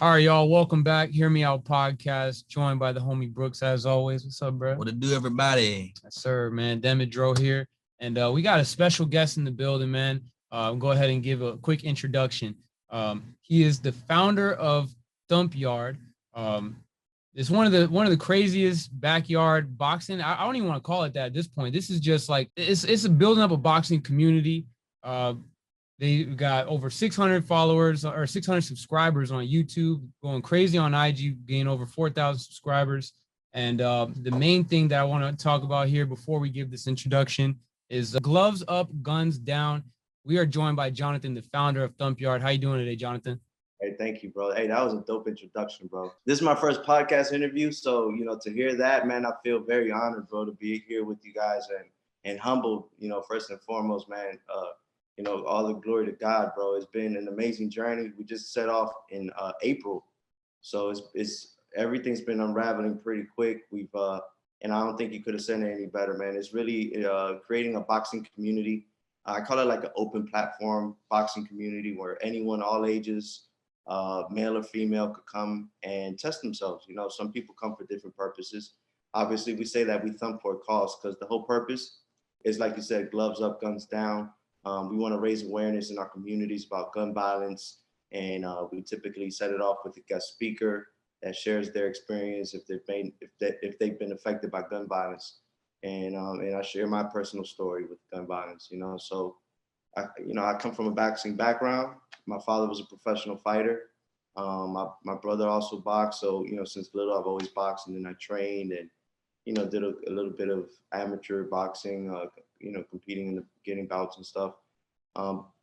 All right, y'all. Welcome back. Hear Me Out podcast, joined by the homie Brooks, as always. What's up, bro? What to do, everybody? Yes, sir, man. Demidro here. And we got a special guest in the building, man. Go ahead and give a quick introduction. He is the founder of Thumpyard. It's one of the craziest backyard boxing. I don't even want to call it that at this point. This is just like it's a building up a boxing community. Uh, they got over 600 followers or 600 subscribers on YouTube, going crazy on IG, gain over 4,000 subscribers. And the main thing that I want to talk about here before we give this introduction is gloves up, guns down. We are joined by Jonathan, the founder of Thumpyard. How you doing today, Jonathan? Hey, thank you, bro. Hey, that was a dope introduction, bro. This is my first podcast interview, so to hear that, man, I feel very honored, bro, to be here with you guys and humbled, first and foremost, man. All the glory to God, bro. It's been an amazing journey. We just set off in April, so it's everything's been unraveling pretty quick. And I don't think you could have said it any better, man. It's really creating a boxing community. I call it like an open platform boxing community where anyone, all ages, male or female, could come and test themselves. Some people come for different purposes. Obviously, we say that we thump for a cause because the whole purpose is, like you said, gloves up, guns down. We want to raise awareness in our communities about gun violence, and we typically set it off with a guest speaker that shares their experience if they've been affected by gun violence, and I share my personal story with gun violence. So I come from a boxing background. My father was a professional fighter. My brother also boxed, so since little I've always boxed, and then I trained and did a little bit of amateur boxing, competing and getting bouts and stuff.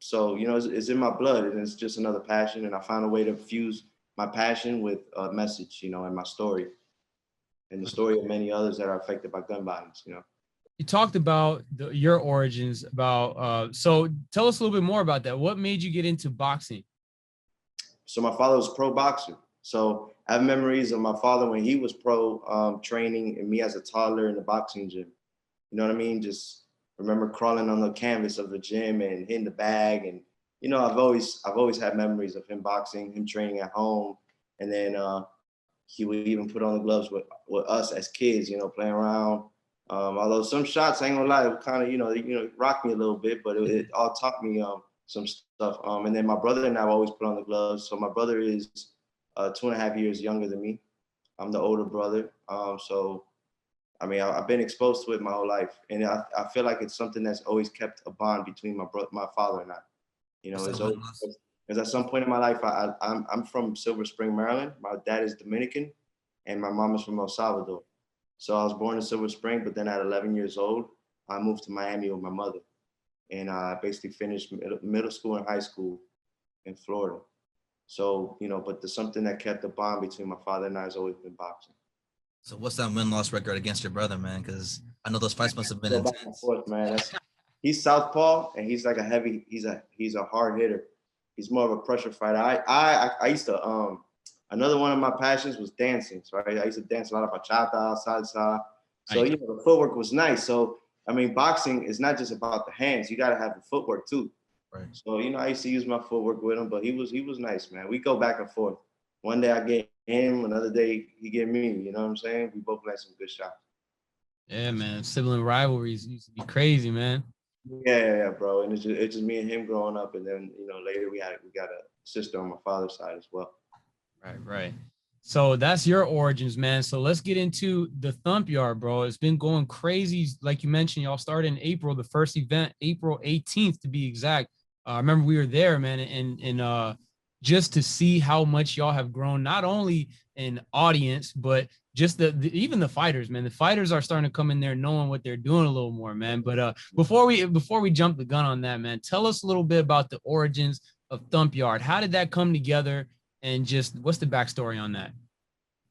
So it's in my blood, and it's just another passion. And I found a way to fuse my passion with a message, and my story, and the story of many others that are affected by gun violence. You talked about your origins. So tell us a little bit more about that. What made you get into boxing? So my father was a pro boxer. So I have memories of my father when he was pro, training, and me as a toddler in the boxing gym. You know what I mean? Just remember crawling on the canvas of the gym and hitting the bag. And, I've always had memories of him boxing, him training at home. And then he would even put on the gloves with us as kids, playing around. Although some shots, I ain't gonna lie, it kind of, rocked me a little bit, but it all taught me some stuff. And then my brother and I always put on the gloves. So my brother is 2.5 years younger than me. I'm the older brother. I've been exposed to it my whole life, and I feel like it's something that's always kept a bond between my father and I. It's always, because at some point in my life, I'm from Silver Spring, Maryland. My dad is Dominican, and my mom is from El Salvador. So I was born in Silver Spring, but then at 11 years old, I moved to Miami with my mother, and I basically finished middle school and high school in Florida. So, but there's something that kept the bond between my father and I has always been boxing. So what's that win-loss record against your brother, man? Because I know those fights must have been intense. Back and forth, man. He's southpaw, and he's like he's a hard hitter. He's more of a pressure fighter. I used to, another one of my passions was dancing. So I used to dance a lot of bachata, salsa. So, the footwork was nice. So, boxing is not just about the hands. You got to have the footwork too. Right. So, I used to use my footwork with him, but he was nice, man. We go back and forth. One day I get him, another day he get me. You know what I'm saying? We both had some good shots. Yeah, man. Sibling rivalries used to be crazy, man. Yeah, bro. And it's just me and him growing up, and then later we got a sister on my father's side as well. Right. So that's your origins, man. So let's get into the Thumpyard, bro. It's been going crazy. Like you mentioned, y'all started in April, the first event, April 18th to be exact. I remember we were there, man, and just to see how much y'all have grown, not only in audience, but just even the fighters, man. The fighters are starting to come in there knowing what they're doing a little more, man. But before we jump the gun on that, man, tell us a little bit about the origins of Thumpyard. How did that come together? And just what's the backstory on that?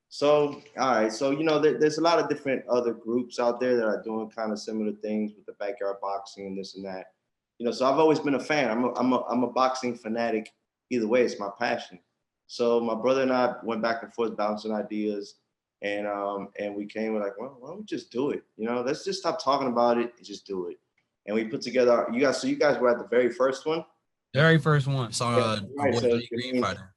So, all right. So, there's a lot of different other groups out there that are doing kind of similar things with the backyard boxing and this and that. So I've always been a fan. I'm a boxing fanatic. Either way, it's my passion. So my brother and I went back and forth bouncing ideas, and we came with like, well, why don't we just do it? Let's just stop talking about it and just do it. And we put together you guys were at the very first one. Very first one. Saw right, so Green fighter.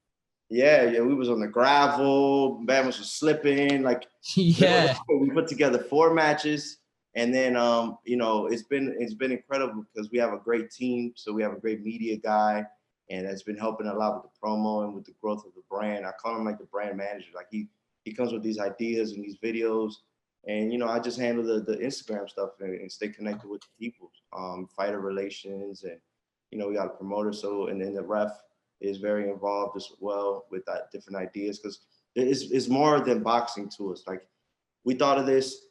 Yeah, we was on the gravel. Bam was slipping. Like, Yeah. we put together 4 matches, and then it's been incredible because we have a great team. So we have a great media guy, and that's been helping a lot with the promo and with the growth of the brand. I call him like the brand manager. Like he comes with these ideas and these videos, and I just handle the Instagram stuff and stay connected with the people, fighter relations, and we got a promoter. So and then the ref is very involved as well with that different ideas because it's more than boxing to us. Like we thought of this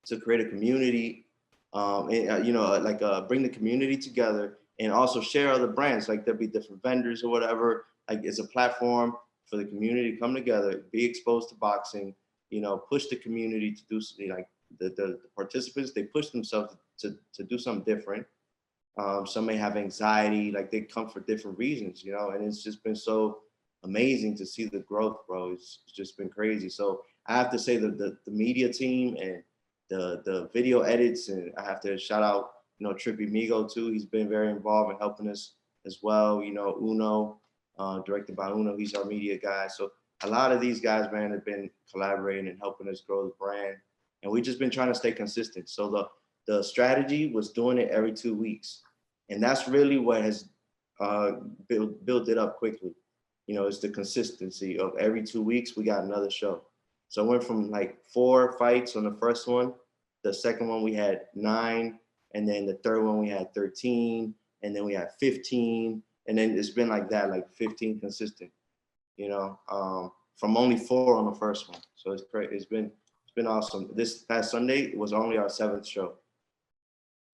to create a community, bring the community together and also share other brands. Like there'll be different vendors or whatever. Like it's a platform for the community to come together, be exposed to boxing, push the community to do like the participants. They push themselves to do something different. Some may have anxiety, like they come for different reasons, and it's just been so amazing to see the growth, bro. It's just been crazy. So I have to say the media team and the video edits, and I have to shout out, Trippy Migo too. He's been very involved in helping us as well. Uno, directed by Uno, he's our media guy. So a lot of these guys, man, have been collaborating and helping us grow the brand. And we've just been trying to stay consistent. So the strategy was doing it every 2 weeks. And that's really what has built it up quickly. It's the consistency of every 2 weeks, we got another show. So I went from like 4 fights on the first one. The second one, we had 9. And then the third one, we had 13. And then we had 15. And then it's been like that, like 15 consistent, from only 4 on the first one. So it's great. It's been awesome. This past Sunday was only our 7th show.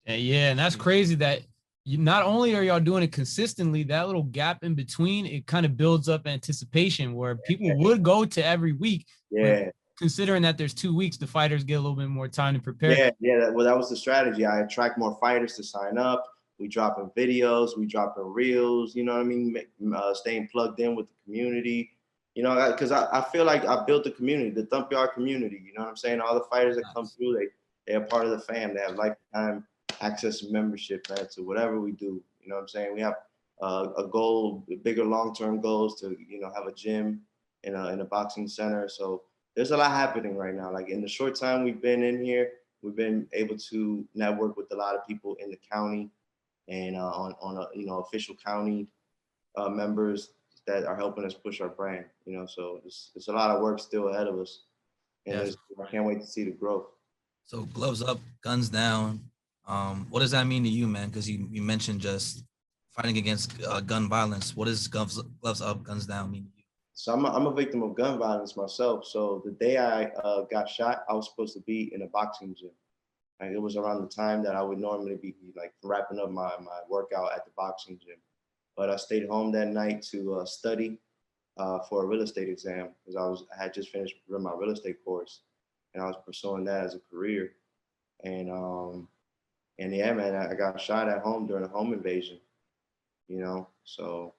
Yeah, and that's crazy that not only are y'all doing it consistently, that little gap in between, it kind of builds up anticipation where people would go to every week. Yeah. Considering that there's 2 weeks, the fighters get a little bit more time to prepare. Yeah. That was the strategy. I attract more fighters to sign up. We dropping videos, we dropping reels, you know what I mean? Staying plugged in with the community, because I feel like I built the community, the Thumpyard community, you know what I'm saying? All the fighters that come through, they're part of the fam. They have lifetime access and membership, man, to whatever we do. You know what I'm saying? We have a goal, bigger long-term goals to, have a gym in a boxing center. So there's a lot happening right now. Like in the short time we've been in here, we've been able to network with a lot of people in the county and on official county members that are helping us push our brand. So it's a lot of work still ahead of us, and I can't wait to see the growth. So gloves up, guns down. What does that mean to you, man? Because you mentioned just fighting against gun violence. What does gloves up, guns down mean to you? So I'm a victim of gun violence myself. So the day I got shot, I was supposed to be in a boxing gym. Like it was around the time that I would normally be like wrapping up my workout at the boxing gym. But I stayed home that night to study for a real estate exam because I had just finished my real estate course, and I was pursuing that as a career. And yeah, man, I got shot at home during a home invasion. So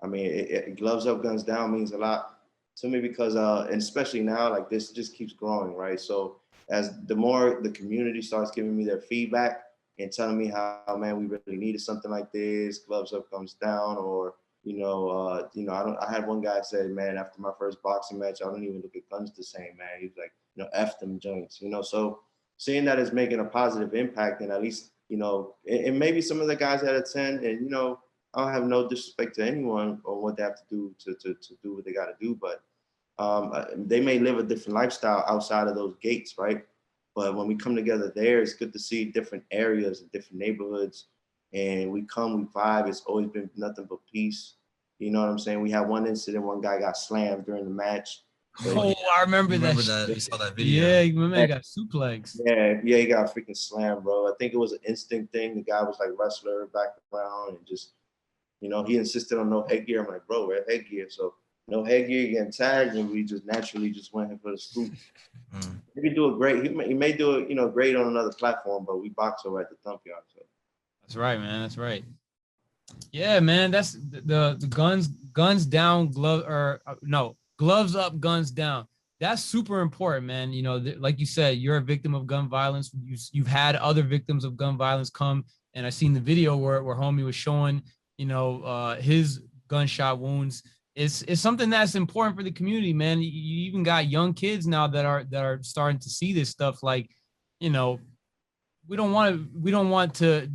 I mean, gloves up, guns down means a lot to me because, and especially now, like this just keeps growing, right? So as the more the community starts giving me their feedback and telling me how, man, we really needed something like this, gloves up, guns down, or I had one guy say, man, after my first boxing match, I don't even look at guns the same, man. He was like, F them joints, So seeing that is making a positive impact, and at least, and maybe some of the guys that attend, and I don't have no disrespect to anyone or what they have to do to do what they got to do, but they may live a different lifestyle outside of those gates, right? But when we come together there, it's good to see different areas and different neighborhoods, and we vibe. It's always been nothing but peace. You know what I'm saying? We had one incident, one guy got slammed during the match. I remember that. You saw that video. Yeah, you remember he got suplex. Yeah, he got freaking slammed, bro. I think it was an instinct thing. The guy was like wrestler background and just, he insisted on no headgear. I'm like, bro, wear headgear. So no headgear, getting tagged, and we just naturally just went in for the scoop. He could do it great. He may do it, great on another platform, but we box over at the Thumpyard. So. That's right, man. That's right. Yeah, man. That's the guns down, gloves up, guns down. That's super important, man. Like you said, you're a victim of gun violence. You've had other victims of gun violence come, and I seen the video where homie was showing, his gunshot wounds. it's something that's important for the community, man. You even got young kids now that are starting to see this stuff. Like, you know, we don't want to.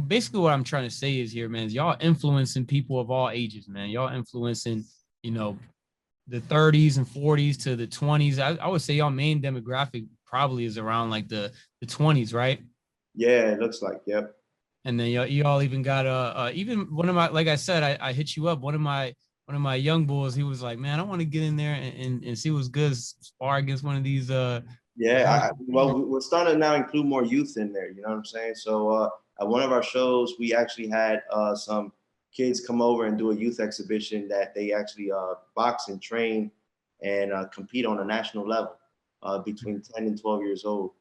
Basically, what I'm trying to say is here, man, is y'all influencing people of all ages, man. Y'all influencing, you know, the 30s and 40s to the 20s. I would say y'all main demographic probably is around like the 20s, right? Yeah, it looks like, yep. And then y'all even got even one of my, like I said, I hit you up. One of my young bulls, he was like, man, I want to get in there and see what's good, spar against one of these Yeah, well, we're starting to now include more youth in there. You know what I'm saying? So at one of our shows, we actually had some kids come over and do a youth exhibition that they actually box and train and compete on a national level between 10 and 12 years old.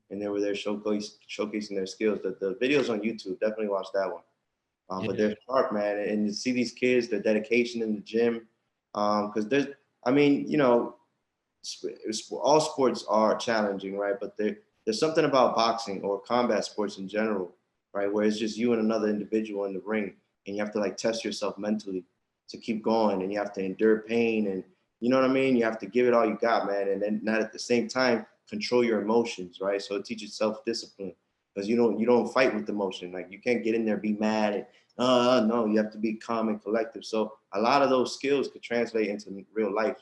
And they were there showcasing their skills. The video's on YouTube. Definitely watch that one. But they're sharp, man. And to see these kids, their dedication in the gym, because there's, I mean, you know, all sports are challenging, right? But there's something about boxing or combat sports in general, right? Where it's just you and another individual in the ring, and you have to like test yourself mentally to keep going, and you have to endure pain, and you know what I mean? You have to give it all you got, man. And then not at the same time control your emotions, right? So it teaches self-discipline because you don't fight with emotion. Like you can't get in there, be mad, and no, you have to be calm and collective. So a lot of those skills could translate into real life.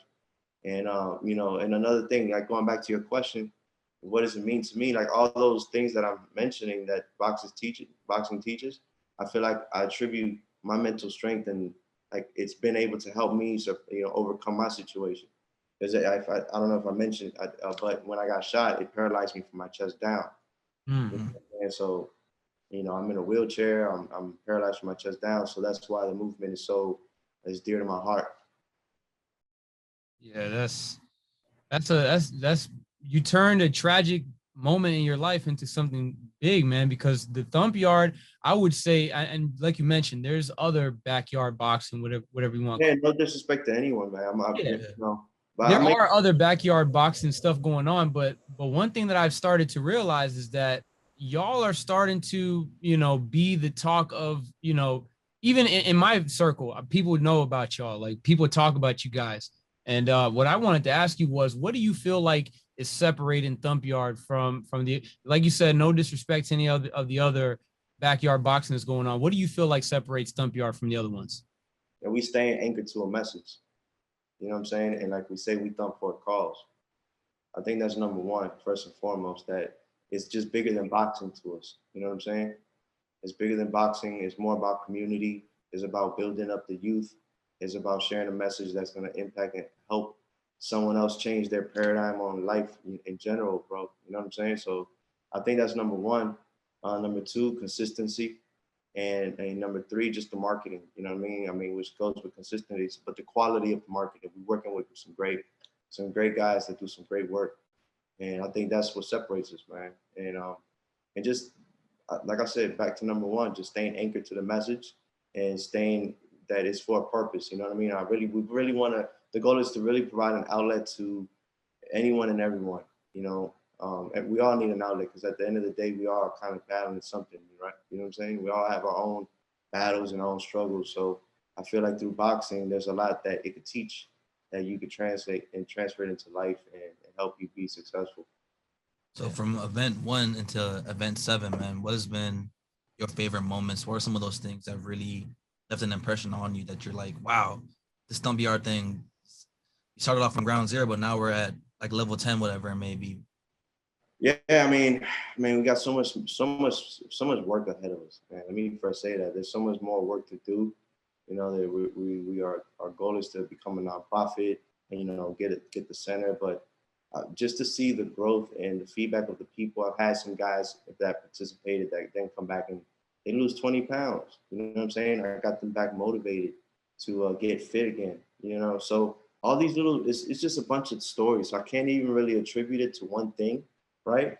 And you know, and another thing, like going back to your question, what does it mean to me? Like all those things that I'm mentioning that boxing teaches, I feel like I attribute my mental strength and like it's been able to help me, you know, overcome my situation. Because I don't know if I mentioned, but when I got shot, it paralyzed me from my chest down. Mm-hmm. And so, you know, I'm in a wheelchair. I'm paralyzed from my chest down. So that's why the movement is dear to my heart. Yeah, that's you turned a tragic moment in your life into something big, man. Because the thump yard, I would say, and like you mentioned, there's other backyard boxing, whatever you want. Yeah, no disrespect to anyone, man. Yeah, You know, but there are other backyard boxing stuff going on, but one thing that I've started to realize is that y'all are starting to, you know, be the talk of, you know, even in my circle, people know about y'all. Like people talk about you guys. And what I wanted to ask you was, what do you feel like is separating Thumpyard from the, like you said, no disrespect to any of the other backyard boxing that's going on. What do you feel like separates Thumpyard from the other ones? and we stay anchored to a message. You know what I'm saying? And like we say, we thump for a cause. I think that's number one, first and foremost, that it's just bigger than boxing to us. You know what I'm saying? It's bigger than boxing. It's more about community. It's about building up the youth. It's about sharing a message that's going to impact and help someone else change their paradigm on life in general, bro. You know what I'm saying? So I think that's number one. Number two, consistency. And number three, just the marketing. You know what I mean? I mean, which goes with consistency, but the quality of the marketing. We're working with some great guys that do some great work. And I think that's what separates us, man. And just like I said, back to number one, just staying anchored to the message and staying that it's for a purpose. You know what I mean? We really want to. The goal is to really provide an outlet to anyone and everyone. You know, and we all need an outlet because at the end of the day, we are kind of battling something, right? You know what I'm saying? We all have our own battles and our own struggles. So I feel like through boxing, there's a lot that it could teach that you could translate and transfer it into life and help you be successful. So from event 1 into event 7, man, what has been your favorite moments? What are some of those things that really left an impression on you that you're like, wow, this Stumpy Art thing, you started off from ground zero, but now we're at like level 10, whatever it may be. Yeah, I mean, we got so much work ahead of us, man. Let me first say that there's so much more work to do. You know, that we are, our goal is to become a nonprofit and, you know, get the center. But just to see the growth and the feedback of the people, I've had some guys that participated that then come back and they lose 20 pounds. You know what I'm saying? I got them back motivated to get fit again. You know, so all these little, it's just a bunch of stories. So I can't even really attribute it to one thing, right?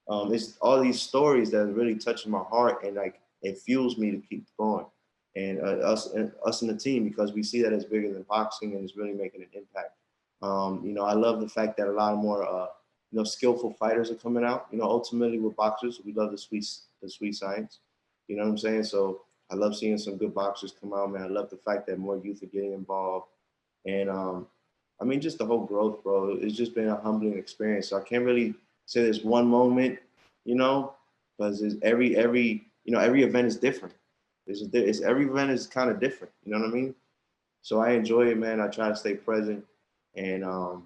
It's all these stories that are really touching my heart and like it fuels me to keep going. And us in the team because we see that it's bigger than boxing and it's really making an impact. You know, I love the fact that a lot more, you know, skillful fighters are coming out. You know, ultimately we're boxers. We love the sweet science. You know what I'm saying? So I love seeing some good boxers come out, man. I love the fact that more youth are getting involved. And I mean, just the whole growth, bro. It's just been a humbling experience. So I can't really say there's one moment, you know, because every event is different. Every event is kind of different. You know what I mean? So I enjoy it, man. I try to stay present, and I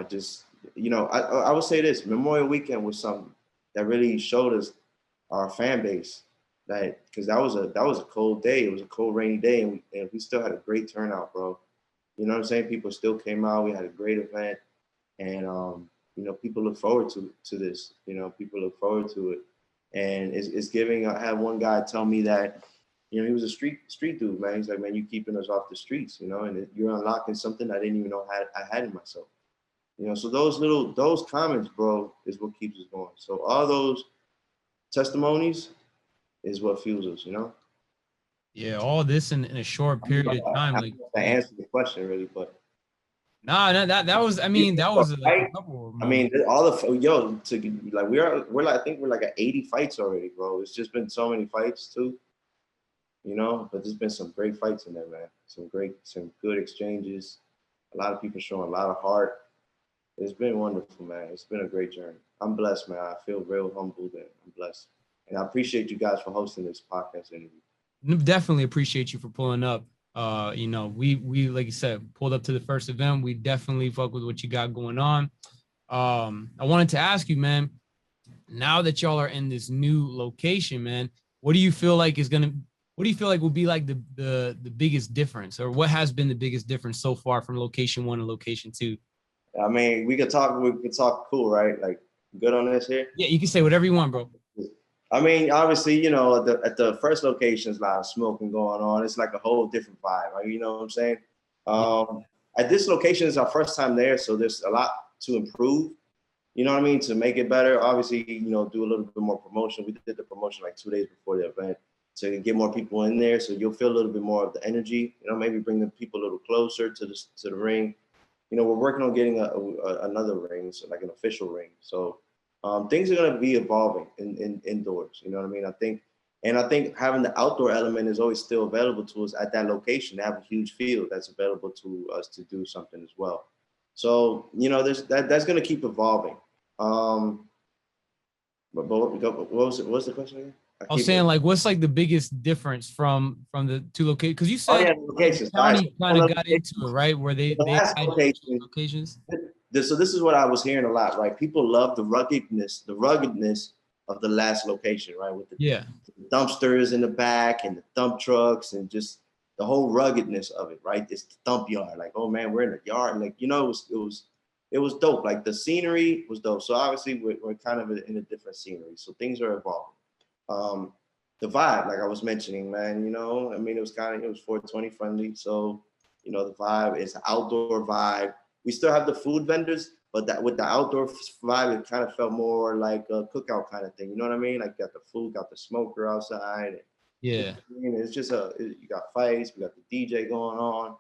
just, I would say this: Memorial Weekend was something that really showed us our fan base that because that was a cold day. It was a cold, rainy day, and we still had a great turnout, bro. You know what I'm saying? People still came out. We had a great event, and people look forward to this. People look forward to it, and it's giving. I had one guy tell me that, he was a street dude, man. He's like, man, you keeping us off the streets, and you're unlocking something I didn't even know I had in myself. So those comments, bro, is what keeps us going. So all those testimonies is what fuels us. Yeah, all this in a short period of time. Like, I answered the question really, but nah, that was. I mean, that was like a couple of I mean, moments. all the like we're like I think we're like at 80 fights already, bro. It's just been so many fights too, But there's been some great fights in there, man. Some good exchanges. A lot of people showing a lot of heart. It's been wonderful, man. It's been a great journey. I'm blessed, man. I feel real humbled and I'm blessed. And I appreciate you guys for hosting this podcast interview. Definitely appreciate you for pulling up. We like you said, pulled up to the first event. We definitely fuck with what you got going on. I wanted to ask you, man, now that y'all are in this new location, man, what do you feel like will be like the biggest difference, or what has been the biggest difference so far from location 1 to location 2? I mean, we could talk cool, right? Like good on this here? Yeah, you can say whatever you want, bro. I mean, obviously, at the first location, there's a lot of smoking going on. It's like a whole different vibe. Right? You know what I'm saying? At this location, it's our first time there, so there's a lot to improve. You know what I mean? To make it better, obviously, do a little bit more promotion. We did the promotion like 2 days before the event to get more people in there, so you'll feel a little bit more of the energy. Maybe bring the people a little closer to the ring. We're working on getting another ring, so like an official ring. So things are going to be evolving in indoors. You know what I mean? I think having the outdoor element is always still available to us at that location. They have a huge field that's available to us to do something as well. So that's going to keep evolving. But what was the question again? I was saying, like, what's like the biggest difference from the two locations? Because you said locations. The county kind of got into it, right? Where they had locations. So this is what I was hearing a lot, right? People love the ruggedness of the last location, right? With the dumpsters in the back and the dump trucks and just the whole ruggedness of it, right? It's the Thumpyard, like, oh man, we're in the yard, like it was dope. Like the scenery was dope. So obviously we're kind of in a different scenery, so things are evolving. The vibe, like I was mentioning, man, I mean, it was 420 friendly. So, the vibe is outdoor vibe. We still have the food vendors, but that with the outdoor vibe, it kind of felt more like a cookout kind of thing. You know what I mean? Like got the food, got the smoker outside. Yeah. It's just you got fights, we got the DJ going on,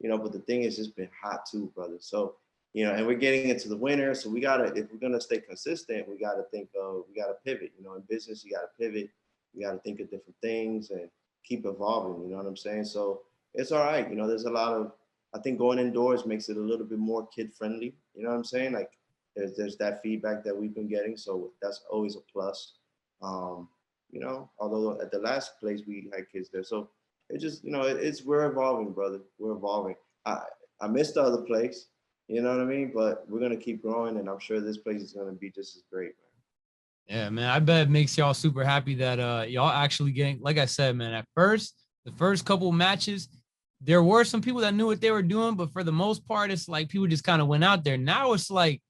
but the thing is it's been hot too, brother. So, and we're getting into the winter. So if we're going to stay consistent, we got to pivot, in business, you got to pivot. You got to think of different things and keep evolving. You know what I'm saying? So it's all right. There's a lot of, I think going indoors makes it a little bit more kid friendly. You know what I'm saying? Like there's that feedback that we've been getting. So that's always a plus. Although at the last place we had kids there. So it just, we're evolving, brother. We're evolving. I missed the other place. You know what I mean? But we're going to keep growing, and I'm sure this place is going to be just as great, man. Yeah, man. I bet it makes y'all super happy that y'all actually getting, like I said, man, the first couple matches, there were some people that knew what they were doing, but for the most part, it's like people just kind of went out there. Now it's like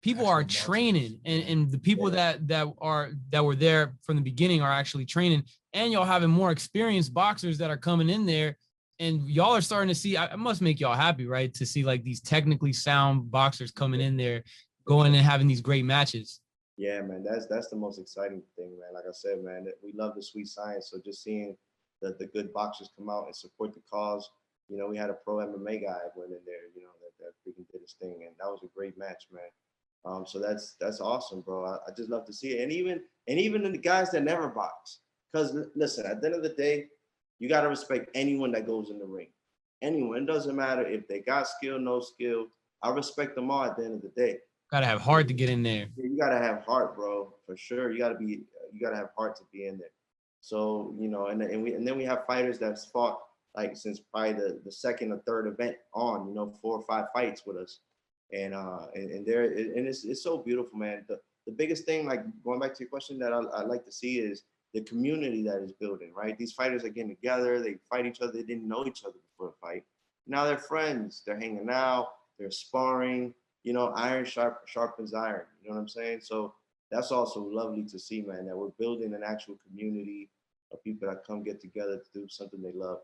people are training, and the people that were there from the beginning are actually training, and y'all having more experienced boxers that are coming in there. And y'all are starting to see, it must make y'all happy, right? To see like these technically sound boxers coming in there, going and having these great matches. Yeah, man, that's the most exciting thing, man. Like I said, man, we love the sweet science. So just seeing the good boxers come out and support the cause. We had a pro MMA guy went in there, that freaking did his thing, and that was a great match, man. So that's awesome, bro. I just love to see it, and even the guys that never box Because listen, at the end of the day, you got to respect anyone that goes in the ring. Anyone. It doesn't matter if they got skill, no skill. I respect them all at the end of the day. Gotta have heart to get in there. You gotta have heart, bro, for sure. You gotta have heart to be in there. So, and then we have fighters that's fought like since probably the second or third event on, 4 or 5 fights with us. And it's so beautiful, man. The biggest thing, like going back to your question, that I like to see is the community that is building, right? These fighters are getting together, they fight each other, they didn't know each other before the fight. Now they're friends, they're hanging out, they're sparring, iron sharpens iron, you know what I'm saying? So that's also lovely to see, man, that we're building an actual community of people that come get together to do something they love,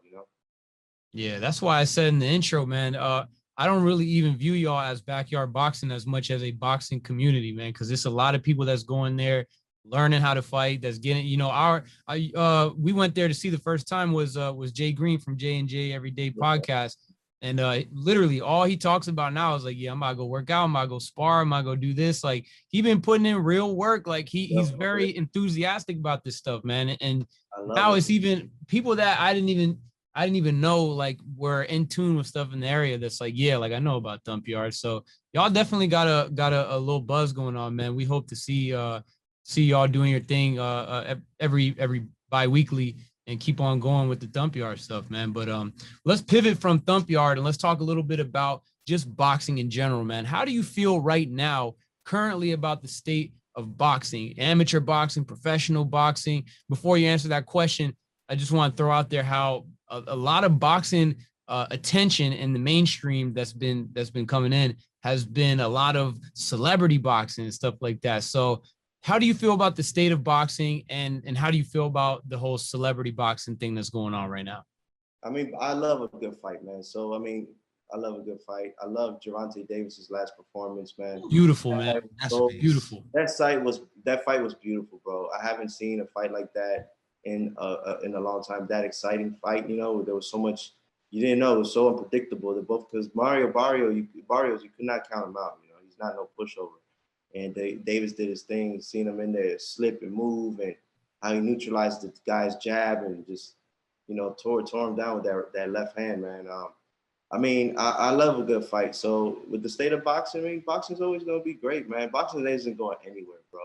Yeah, that's why I said in the intro, man. I don't really even view y'all as backyard boxing as much as a boxing community, man, because it's a lot of people that's going there learning how to fight. That's getting, we went there to see the first time was Jay Green from J&J Everyday Podcast, and literally all he talks about now is like, yeah, I'm about to go work out, I'm about to go spar, I'm about to go do this. Like he been putting in real work. Like he's very enthusiastic about this stuff, man. And now it's even people that I didn't even know like were in tune with stuff in the area that's like, yeah, like I know about Thumpyard. So y'all definitely got a little buzz going on, man. We hope to see y'all doing your thing every bi-weekly and keep on going with the Thumpyard stuff, man. But let's pivot from Thumpyard and let's talk a little bit about just boxing in general, man. How do you feel right now currently about the state of boxing, amateur boxing, professional boxing? Before you answer that question, I just want to throw out there how a lot of boxing attention in the mainstream that's been coming in has been a lot of celebrity boxing and stuff like that. So how do you feel about the state of boxing and how do you feel about the whole celebrity boxing thing that's going on right now? I mean, I love a good fight, man. So, I mean, I love a good fight. I love Gervonta Davis's last performance, man. Beautiful, man. So beautiful. That fight was beautiful, bro. I haven't seen a fight like that in a long time. That exciting fight, there was so much you didn't know. It was so unpredictable. They're both because Barrios, you could not count him out. He's not no pushover. And Davis did his thing, seeing him in there slip and move, and how he neutralized the guy's jab and just, tore him down with that left hand, man. I mean, I love a good fight. So with the state of boxing, I mean, boxing's always gonna be great, man. Boxing isn't going anywhere, bro.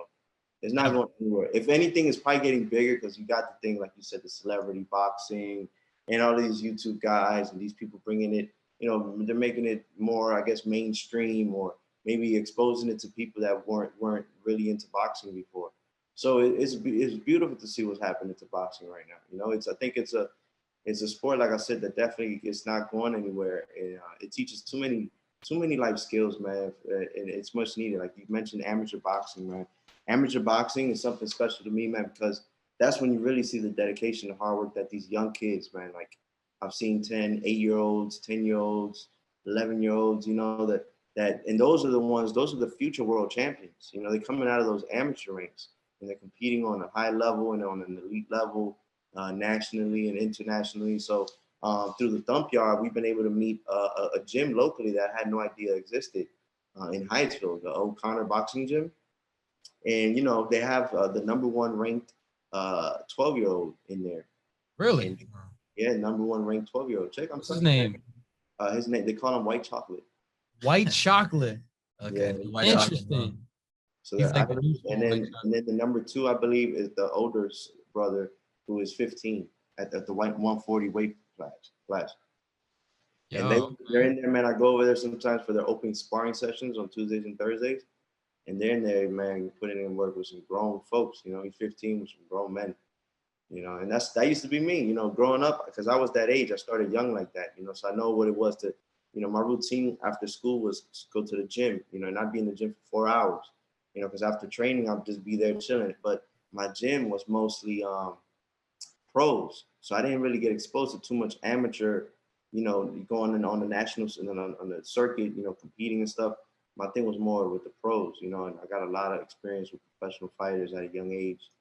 It's not going anywhere. If anything, it's probably getting bigger because you got the thing, like you said, the celebrity boxing and all these YouTube guys and these people bringing it, they're making it more, I guess, mainstream or maybe exposing it to people that weren't really into boxing before. So it's beautiful to see what's happening to boxing right now. I think it's a sport, like I said, that definitely is not going anywhere. And it teaches too many life skills, man. And it's much needed. Like you mentioned, amateur boxing, man. Amateur boxing is something special to me, man, because that's when you really see the dedication and hard work that these young kids, man, like I've seen 8-year-olds, 10-year-olds, 11-year-olds, and those are the future world champions. They're coming out of those amateur ranks and they're competing on a high level and on an elite level, nationally and internationally. So through the Thumpyard, we've been able to meet a gym locally that I had no idea existed in Hyattsville, the O'Connor Boxing Gym. And, they have the number 1 ranked 12-year-old in there. Really? And, yeah, number 1 ranked 12-year-old. Check. What's his name? His name, they call him White Chocolate. White Chocolate. Okay. Yeah, White interesting. Chocolate. So He's like and then the number 2, I believe, is the older brother who is 15 at the 140 weight class. And they're in there, man. I go over there sometimes for their opening sparring sessions on Tuesdays and Thursdays. And they're in there, man, putting in work with some grown folks. He's 15 with some grown men. And that used to be me, growing up, because I was that age. I started young like that, so I know what it was to, my routine after school was to go to the gym, and I'd be in the gym for 4 hours, because after training, I'd just be there chilling. But my gym was mostly pros. So I didn't really get exposed to too much amateur, going on the nationals and then on the circuit, competing and stuff. My thing was more with the pros, and I got a lot of experience with professional fighters at a young age.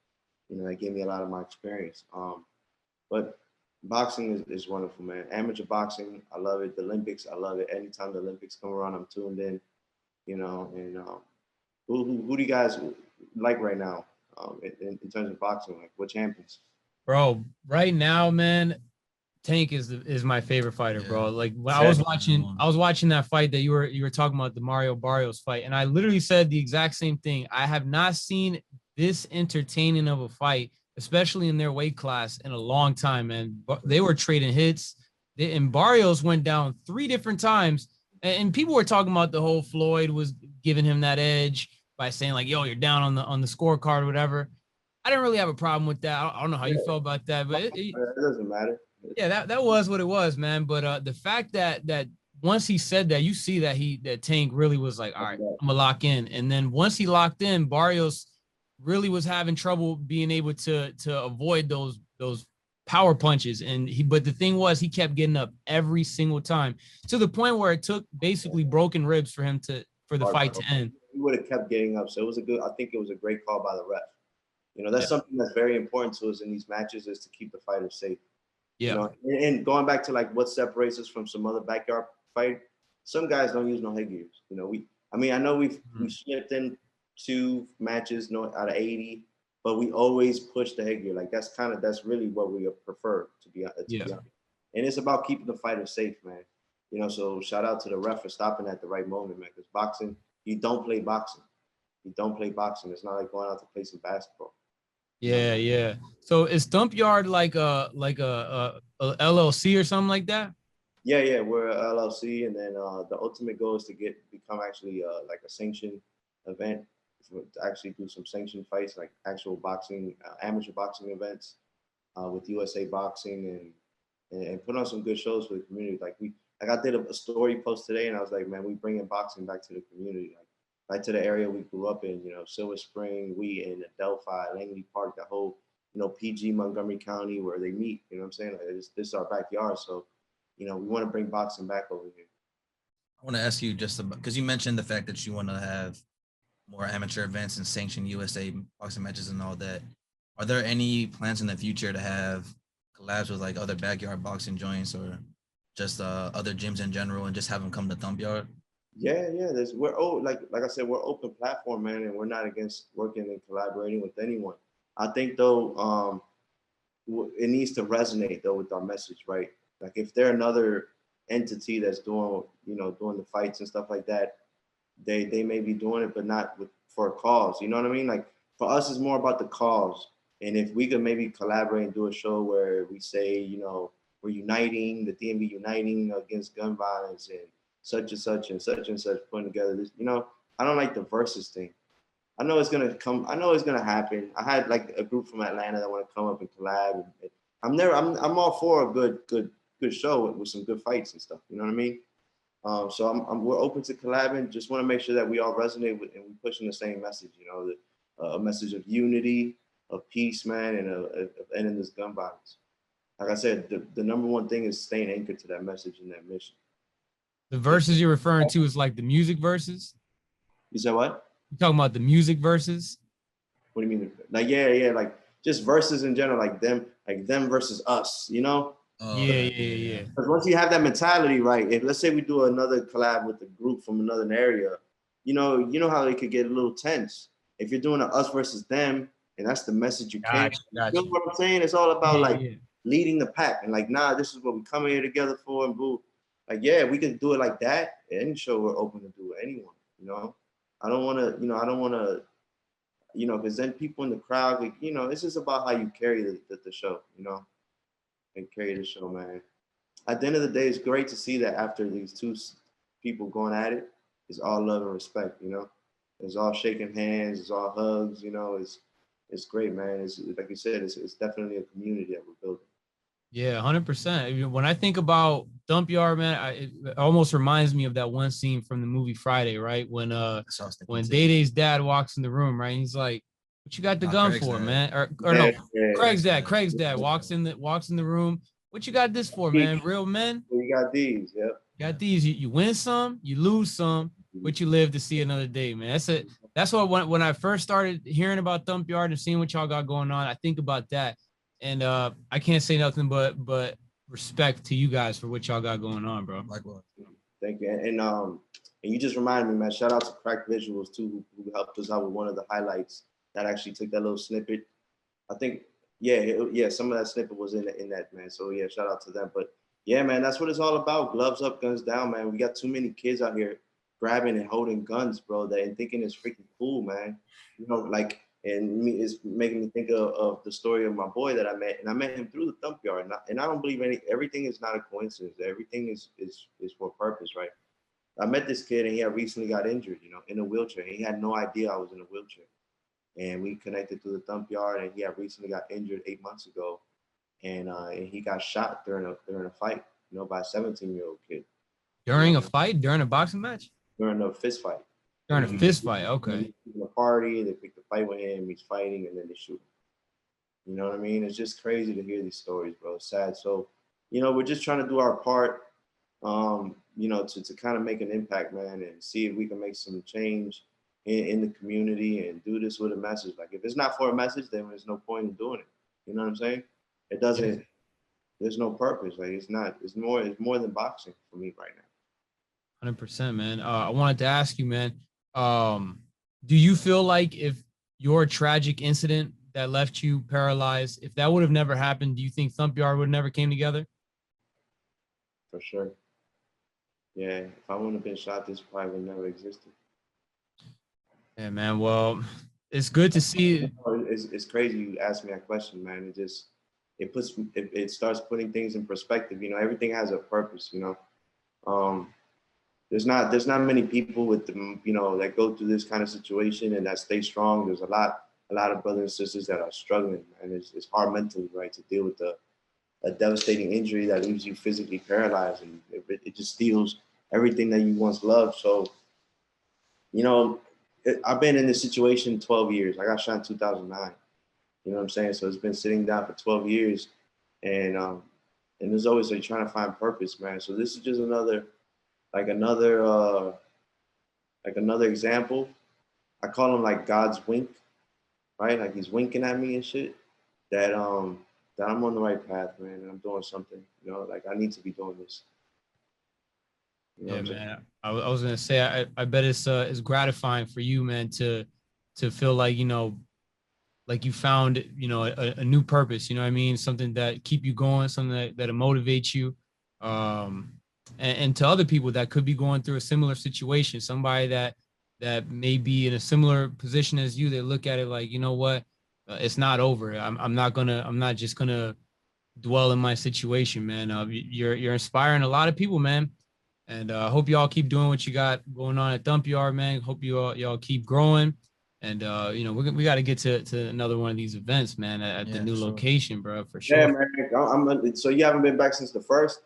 That gave me a lot of my experience. But boxing is wonderful, man. Amateur boxing, I love it. The Olympics, I love it. Anytime the Olympics come around, I'm tuned in, and who do you guys like right now in terms of boxing? Like what champions? Bro, right now, man, Tank is my favorite fighter, bro. Like when I was watching that fight that you were talking about, the Mario Barrios fight, and I literally said the exact same thing. I have not seen this entertaining of a fight, especially in their weight class, in a long time, man. But they were trading hits, and Barrios went down 3 different times, and people were talking about the whole Floyd was giving him that edge by saying like, "Yo, you're down on the scorecard, or whatever." I didn't really have a problem with that. I don't know how you felt about that, but It doesn't matter. yeah, that was what it was, man. But the fact that once he said that, you see that Tank really was like, all right, I'm gonna lock in. And then once he locked in, Barrios really was having trouble being able to avoid those power punches. And but the thing was, he kept getting up every single time to the point where it took basically broken ribs for him for the fight to end. He would have kept getting up. So it was I think it was a great call by the ref. You know, that's something that's very important to us in these matches, is to keep the fighter safe. Yeah. You know, and going back to like what separates us from some other backyard fight, some guys don't use no headgears. You know, I know we shipped in 2 matches out of 80, but we always push the headgear. Like that's really what we prefer to be honest. And it's about keeping the fighter safe, man. You know, so shout out to the ref for stopping at the right moment, man. Because boxing, you don't play boxing. You don't play boxing. It's not like going out to play some basketball. Yeah, yeah. So is Thumpyard like a LLC or something like that? Yeah, we're a LLC, and then the ultimate goal is to become actually like a sanctioned event, to actually do some sanctioned fights, like actual boxing, amateur boxing events with USA Boxing, and put on some good shows for the community. Like I did a story post today, and I was like, man, we bringing boxing back to the community, like right to the area we grew up in, you know, Silver Spring, Wheaton, Adelphi, Langley Park, the whole, you know, PG, Montgomery County, where they meet. You know what I'm saying? Like this is our backyard, so you know, we want to bring boxing back over here. I want to ask you just about, because you mentioned the fact that you want to have more amateur events and sanctioned USA boxing matches and all that. Are there any plans in the future to have collabs with like other backyard boxing joints or just other gyms in general, and just have them come to Thumpyard? Yeah. Like I said, we're open platform, man, and we're not against working and collaborating with anyone. I think though, it needs to resonate though with our message, right? Like if they're another entity that's doing the fights and stuff like that, they may be doing it, but not for a cause. You know what I mean? Like for us, it's more about the cause. And if we could maybe collaborate and do a show where we say, you know, we're uniting, the DMV uniting against gun violence and such and such and such and such, putting together this, you know, I don't like the versus thing. I know it's gonna come. I know it's gonna happen. I had like a group from Atlanta that want to come up and collab. I'm all for a good show with some good fights and stuff. You know what I mean? So we're open to collabing. Just want to make sure that we all resonate with and we pushing the same message. You know, a message of unity, of peace, man, and of ending this gun violence. Like I said, the number one thing is staying anchored to that message and that mission. The verses you're referring to is like the music verses? You said what? You talking about the music verses? What do you mean? Like yeah, like just verses in general, like them versus us, you know? Yeah. Because once you have that mentality, right? If let's say we do another collab with a group from another area, you know how it could get a little tense. If you're doing an us versus them, and that's the message you can't. You know what I'm saying? It's all about leading the pack and like, nah, this is what we come here together for, and boo. Like, yeah, we can do it like that. Any show we're open to do with anyone, you know. I don't want to, because then people in the crowd, like, you know, it's just about how you carry the show, you know, and carry the show, man. At the end of the day, it's great to see that after these 2 people going at it, it's all love and respect, you know. It's all shaking hands, it's all hugs, you know. It's great, man. It's like you said, it's definitely a community that we're building. Yeah, 100%. When I think about Thumpyard, man, it almost reminds me of that one scene from the movie Friday, right? When Day Day's dad walks in the room, right? And he's like, "What you got the gun Craig's for, dad. man?" Or no, Craig's dad. Craig's dad walks in the room. "What you got this for, man? Real men." We got these, yeah. Got these. You win some, you lose some, but you live to see another day, man. That's it. That's what when I first started hearing about Thumpyard and seeing what y'all got going on, I think about that. And I can't say nothing but respect to you guys for what y'all got going on, bro. Likewise. Thank you. And you just reminded me, man. Shout out to Crack Visuals too, who helped us out with one of the highlights that actually took that little snippet. I think yeah, some of that snippet was in that, man. So yeah, shout out to them. But yeah, man, that's what it's all about. Gloves up, guns down, man. We got too many kids out here grabbing and holding guns, bro, that and thinking it's freaking cool, man. You know, like, and me, it's making me think of the story of my boy that I met, and I met him through the Thumpyard. And I don't believe everything is not a coincidence. Everything is for a purpose, right? I met this kid, and he had recently got injured, you know, in a wheelchair. He had no idea I was in a wheelchair, and we connected through the Thumpyard, and he had recently got injured 8 months ago, and he got shot during a fight, you know, by a 17-year-old kid. During a fight, during a boxing match, during a fist fight. during a fist fight. Okay. In a party, they picked a fight with him. He's fighting, and then they shoot him. You know what I mean? It's just crazy to hear these stories, bro. It's sad. So, you know, we're just trying to do our part, you know, to kind of make an impact, man, and see if we can make some change in the community and do this with a message. Like, if it's not for a message, then there's no point in doing it. You know what I'm saying? It doesn't. There's no purpose. Like, it's not. It's more than boxing for me right now. 100%, man. I wanted to ask you, man. Do you feel like if your tragic incident that left you paralyzed, if that would have never happened, do you think Thumpyard would have never came together? For sure. Yeah, if I wouldn't have been shot, this probably would never existed. Yeah, man. Well, it's good to see. It's crazy you ask me that question, man. It starts putting things in perspective. You know, everything has a purpose. You know, there's not many people with the, you know, that go through this kind of situation and that stay strong. There's a lot of brothers and sisters that are struggling, and it's hard mentally, right, to deal with a devastating injury that leaves you physically paralyzed, and it just steals everything that you once loved. So, you know, I've been in this situation 12 years. I got shot in 2009. You know what I'm saying? So it's been sitting down for 12 years, and there's always like trying to find purpose, man. So this is just another example. I call him like God's wink, right? Like he's winking at me and shit. That I'm on the right path, man, and I'm doing something. You know, like I need to be doing this. You know, Yeah, man. I was gonna say, I bet it's gratifying for you, man, to feel like, you know, like you found, you know, a new purpose. You know what I mean? Something that keep you going, something that motivates you. And to other people that could be going through a similar situation, somebody that may be in a similar position as you, they look at it like, you know what, it's not over. I'm not just gonna dwell in my situation, man. You're inspiring a lot of people, man. And I hope y'all keep doing what you got going on at Thumpyard, man. Hope y'all keep growing. And you know, we got to get to another one of these events, man, at the new location, bro, for sure. Yeah, man. So you haven't been back since the first?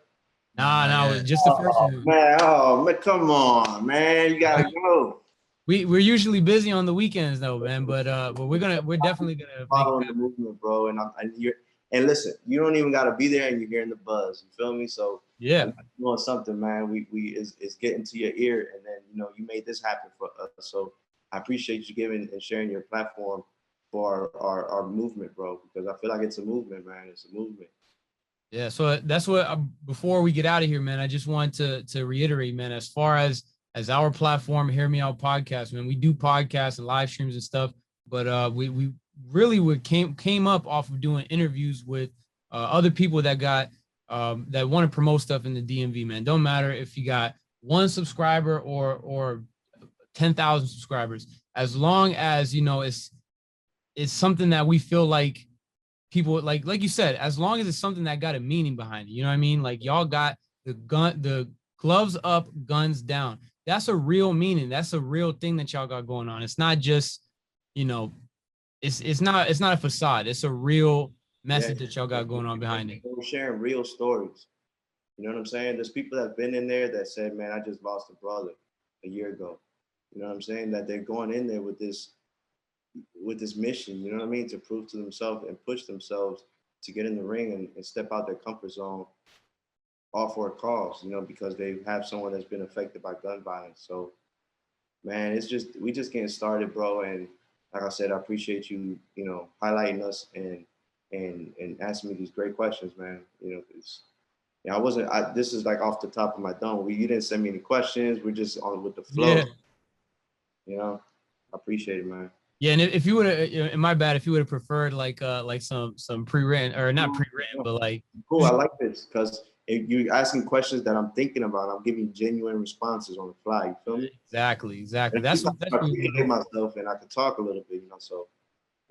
Nah, just the first one. Man, come on, man. You gotta go. We're usually busy on the weekends though, man. But we're definitely gonna follow the movement, bro. And listen, you don't even gotta be there, and you're hearing the buzz. You feel me? So yeah, I'm doing something, man. It's getting to your ear, and then you know you made this happen for us. So I appreciate you giving and sharing your platform for our movement, bro. Because I feel like it's a movement, man. It's a movement. Yeah, so that's what. Before we get out of here, man, I just want to reiterate, man. As far as our platform, Hear Me Out Podcast, man, we do podcasts and live streams and stuff. But we really came up off of doing interviews with other people that got that want to promote stuff in the DMV, man. Don't matter if you got 1 subscriber or 10,000 subscribers, as long as, you know, it's something that we feel like people like you said, as long as it's something that got a meaning behind it. You know what I mean? Like y'all got the gloves up, guns down. That's a real meaning. That's a real thing that y'all got going on. It's not just, you know, it's not a facade. It's a real message that y'all got going on behind it. We're sharing real stories. You know what I'm saying? There's people that have been in there that said, man, I just lost a brother a year ago. You know what I'm saying? That they're going in there with this mission, you know what I mean, to prove to themselves and push themselves to get in the ring and step out their comfort zone, all for a cause, you know, because they have someone that's been affected by gun violence. So, man, we just getting started, bro. And like I said, I appreciate you, you know, highlighting us and asking me these great questions, man. You know, this is like off the top of my dome. You didn't send me any questions. We're just on with the flow. Yeah. You know, I appreciate it, man. Yeah, and if you would have, in my bad, if you would have preferred like some pre-written or not pre-written, but like Cool. I like this because if you're asking questions that I'm thinking about, I'm giving genuine responses on the fly. You feel me? exactly. That's I what appreciate myself and I could talk a little bit, So,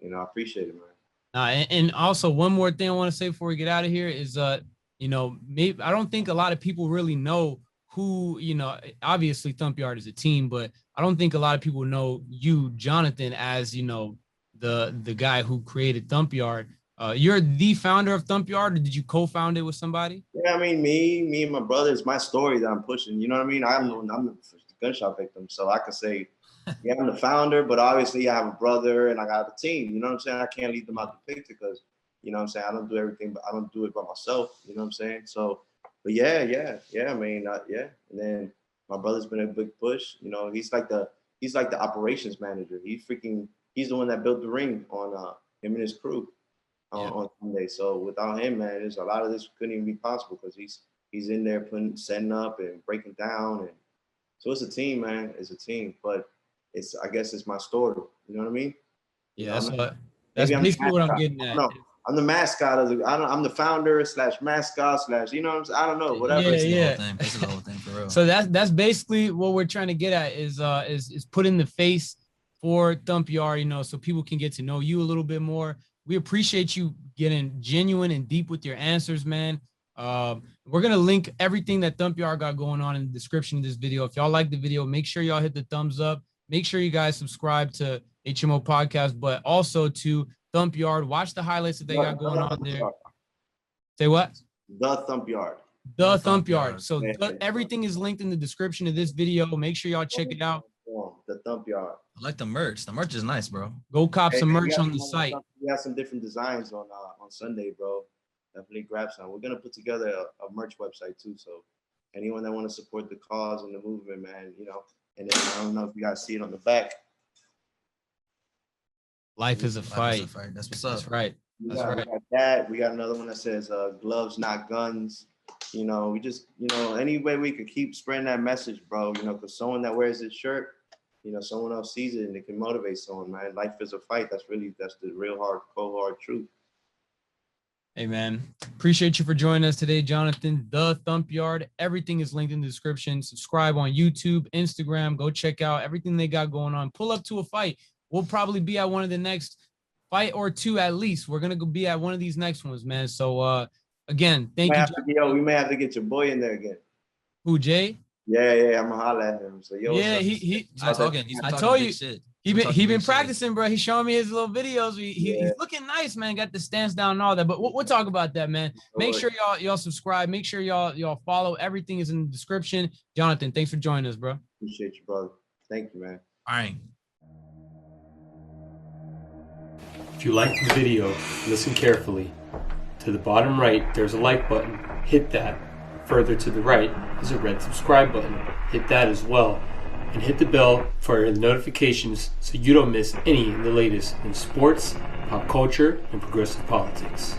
I appreciate it, man. And also one more thing I want to say before we get out of here is maybe I don't think a lot of people really know who, obviously Thumpyard is a team, but I don't think a lot of people know you, Jonathan, as the guy who created Thumpyard. You're the founder of Thumpyard, or did you co-found it with somebody? Yeah, I mean, me and my brother, it's my story that I'm pushing. You know what I mean? I'm the gunshot victim, so I can say, yeah, I'm the founder, but obviously I have a brother and I got a team. You know what I'm saying? I can't leave them out the picture because, I don't do everything, but I don't do it by myself. You know what I'm saying? So, but yeah. I mean, yeah. And then my brother's been a big push. He's like the operations manager. He's the one that built the ring on him and his crew on Sunday. So without him, man, there's a lot of this couldn't even be possible because he's in there setting up and breaking down, and so it's a team, man. It's a team, but I guess it's my story. You know what I mean? Yeah, that's basically what I'm getting at. I'm the mascot I'm the founder / mascot / I don't know, whatever. Yeah. This is the whole thing for real. So that's basically what we're trying to get at is put in the face for Thumpyard, so people can get to know you a little bit more. We appreciate you getting genuine and deep with your answers, man. We're going to link everything that Thumpyard got going on in the description of this video. If y'all like the video, make sure y'all hit the thumbs up. Make sure you guys subscribe to HMO Podcast, but also to Thumpyard. Watch the highlights that they got going on there. Say what? The Thumpyard. The Thumpyard. So everything is linked in the description of this video. Make sure y'all check it out. The Thumpyard. I like the merch. The merch is nice, bro. Go cop some merch on the site. We got some different designs on Sunday, bro. Definitely grab some. We're gonna put together a merch website too. So anyone that want to support the cause and the movement, man, And then I don't know if you guys see it on the back. Life is a fight. That's what's up. That's right. We got that. We got another one that says gloves, not guns. We just, any way we could keep spreading that message, bro, because someone that wears this shirt, someone else sees it and it can motivate someone, man. Life is a fight. That's the real cold hard truth. Hey, man. Appreciate you for joining us today, Jonathan. The Thumpyard. Everything is linked in the description. Subscribe on YouTube, Instagram. Go check out everything they got going on. Pull up to a fight. We'll probably be at one of the next fight or two at least. We're going to be at one of these next ones, man. So, again, thank you. We may have to get your boy in there again. Who, Jay? Yeah. I'm going to holler at him. So, yeah, he's talking. I told you. Shit. He been practicing, bro. He's showing me his little videos. He's looking nice, man. Got the stance down and all that. But we'll talk about that, man. Make sure y'all subscribe. Make sure y'all follow. Everything is in the description. Jonathan, thanks for joining us, bro. Appreciate you, brother. Thank you, man. All right. If you liked the video, listen carefully. To the bottom right, there's a like button. Hit that. Further to the right is a red subscribe button. Hit that as well. And hit the bell for notifications so you don't miss any of the latest in sports, pop culture, and progressive politics.